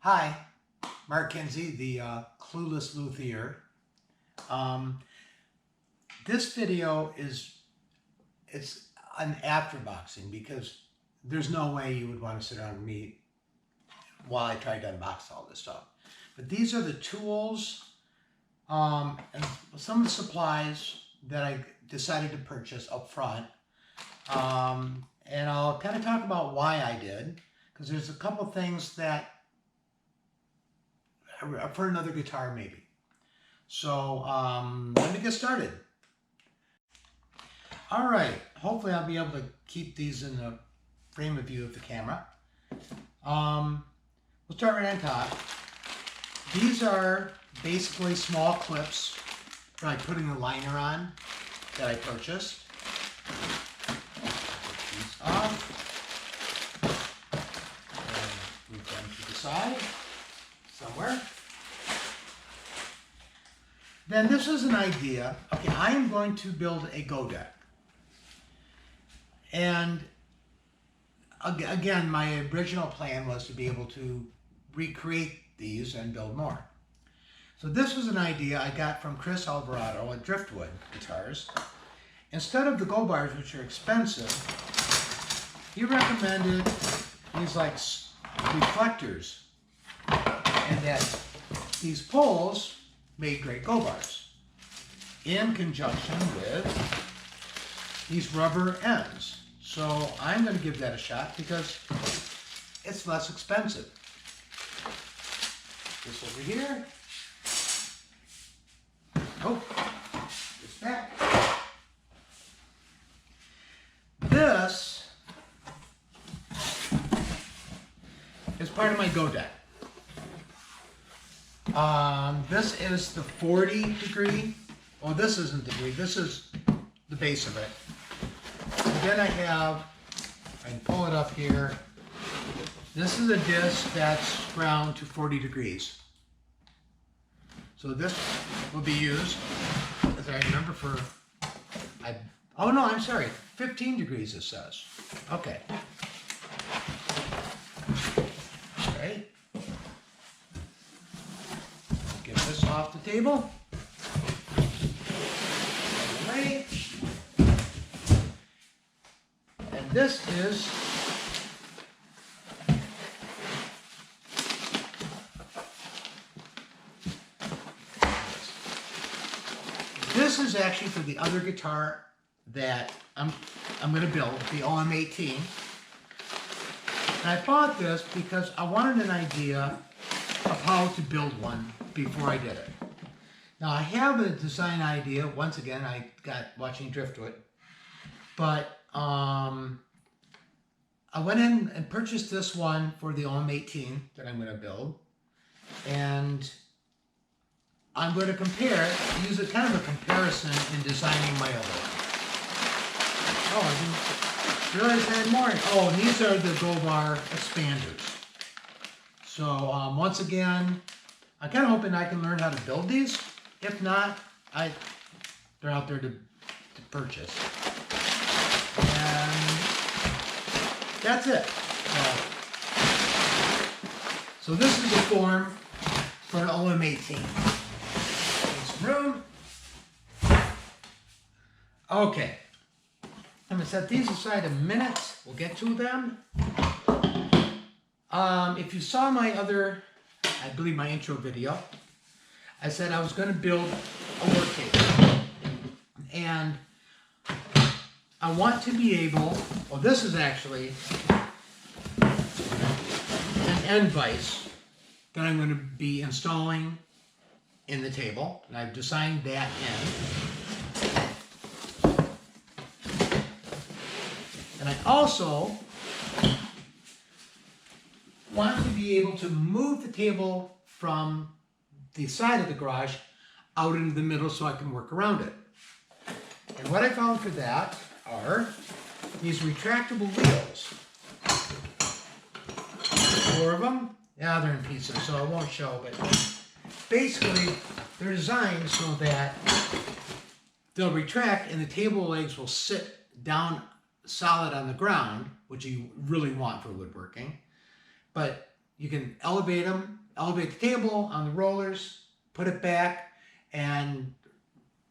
Hi, Mark Kinsey, the Clueless Luthier. This video it's an afterboxing because there's no way you would want to sit around with me while I tried to unbox all this stuff. But these are the tools and some of the supplies that I decided to purchase up front. And I'll kind of talk about why I did, because there's a couple things that for another guitar maybe. So let me get started. All right, hopefully I'll be able to keep these in the frame of view of the camera. We'll start right on top. These are basically small clips for like putting a liner on that I purchased. Take these off. And move them to the side somewhere. Then this is an idea. Okay, I am going to build a Go deck. And again, my original plan was to be able to recreate these and build more. So this was an idea I got from Chris Alvarado at Driftwood Guitars. Instead of the Gobars, which are expensive, he recommended these like reflectors, and that these poles made great Gobars in conjunction with these rubber ends. So I'm going to give that a shot because it's less expensive. This over here. Oh, this back. This is part of my Go deck. This is the 40 degree. Well, this isn't the degree. This is the base of it. And then I can pull it up here. This is a disc that's ground to 40 degrees. So this will be used, as I remember, for, oh no, I'm sorry, 15 degrees it says. Okay. Okay. Get this off the table. Away. And this is actually for the other guitar that I'm going to build, the OM18. And I bought this because I wanted an idea of how to build one before I did it. Now I have a design idea, once again, I got watching Driftwood, but I went in and purchased this one for the OM18 that I'm going to build, and I'm going to compare it, use a kind of a comparison in designing my other one. Oh, I didn't realize I had more. Oh, and these are the Gobar Expanders. So once again, I'm kind of hoping I can learn how to build these. If not, they're out there to purchase. And that's it. So this is the form for an OM18. Room. Okay. I'm going to set these aside a minute. We'll get to them. If you saw my other, I believe my intro video, I said I was going to build a work table. And I want to be able, well, this is actually an end vise that I'm going to be installing in the table, and I've designed that in. And I also want to be able to move the table from the side of the garage out into the middle so I can work around it. And what I found for that are these retractable wheels. 4 of them. Yeah, they're in pieces, so I won't show, but basically, they're designed so that they'll retract and the table legs will sit down solid on the ground, which you really want for woodworking. But you can elevate them, elevate the table on the rollers, put it back, and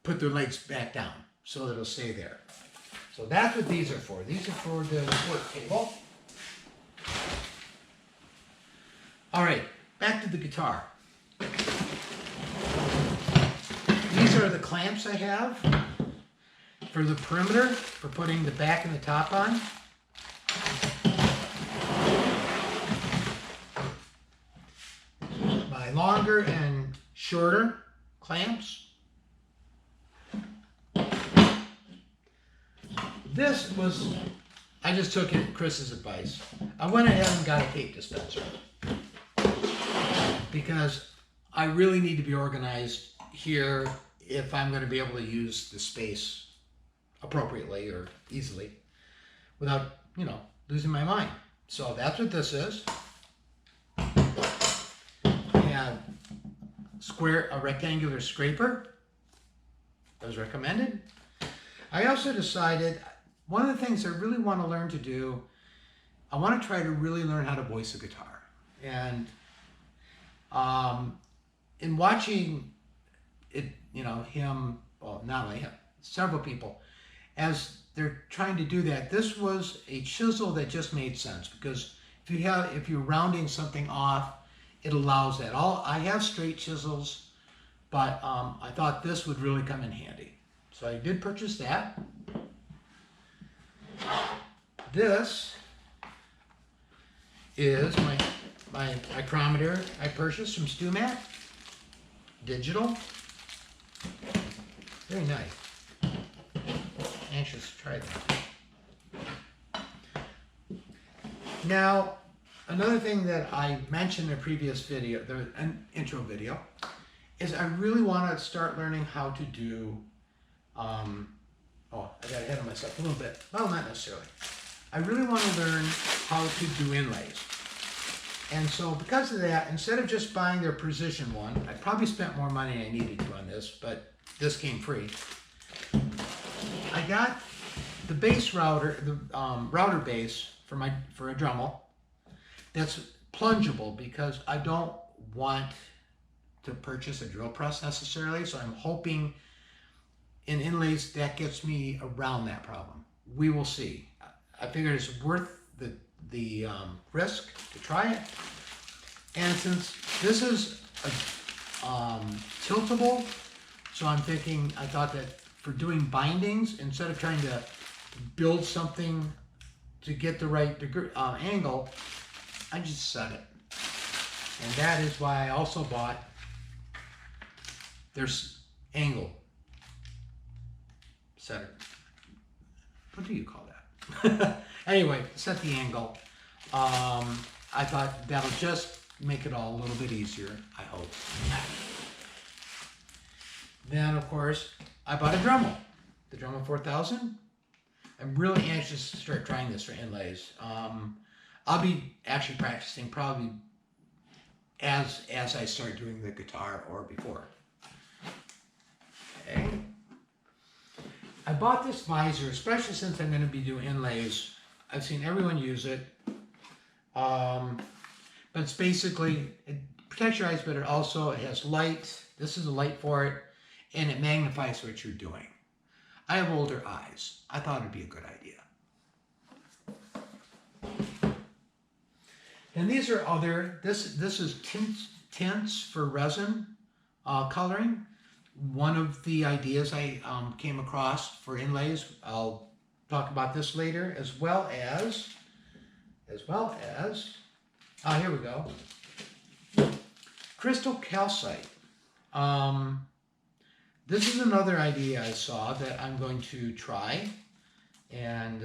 put their legs back down so that it'll stay there. So that's what these are for. These are for the work table. All right, back to the guitar. These are the clamps I have for the perimeter, for putting the back and the top on. My longer and shorter clamps. This was, I just took Chris's advice. I went ahead and got a tape dispenser because I really need to be organized here if I'm going to be able to use the space appropriately or easily without, you know, losing my mind. So that's what this is. And a rectangular scraper as recommended. I also decided one of the things I really want to learn to do, I want to try to really learn how to voice a guitar. And in watching it, you know, him, well, not only him, several people, as they're trying to do that, this was a chisel that just made sense, because if you're rounding something off, it allows that. I have straight chisels, but I thought this would really come in handy. So I did purchase that. This is my micrometer I purchased from StewMat. Digital. Very nice. Anxious to try that. Now, another thing that I mentioned in a previous video, an intro video, is I really want to start learning how to do, oh, I got ahead of myself a little bit. Well, not necessarily. I really want to learn how to do inlays. And so because of that, instead of just buying their precision one, I probably spent more money than I needed to on this, but this came free. I got the base router, the router base for a Dremel that's plungeable, because I don't want to purchase a drill press necessarily, so I'm hoping in inlays that gets me around that problem. We will see. I figured it's worth the risk to try it. And since this is a tiltable, so I thought that for doing bindings, instead of trying to build something to get the right angle, I just set it. And that is why I also bought their angle setter. What do you call that? Anyway, set the angle. I thought that'll just make it all a little bit easier, I hope. Then, of course, I bought a Dremel, the Dremel 4000. I'm really anxious to start trying this for inlays. I'll be actually practicing probably as I start doing the guitar or before. Okay. I bought this visor, especially since I'm going to be doing inlays. I've seen everyone use it. But it's basically, it protects your eyes, but it also has light. This is a light for it, and it magnifies what you're doing. I have older eyes. I thought it'd be a good idea. And these are other, this is tints for resin coloring. One of the ideas I came across for inlays, I'll talk about this later, as well as, here we go, crystal calcite. This is another idea I saw that I'm going to try and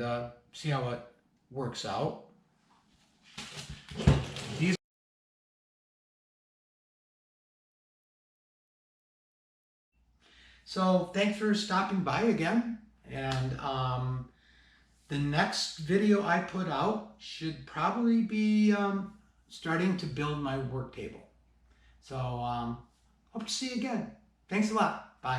see how it works out. So thanks for stopping by again, and the next video I put out should probably be starting to build my work table. So hope to see you again. Thanks a lot.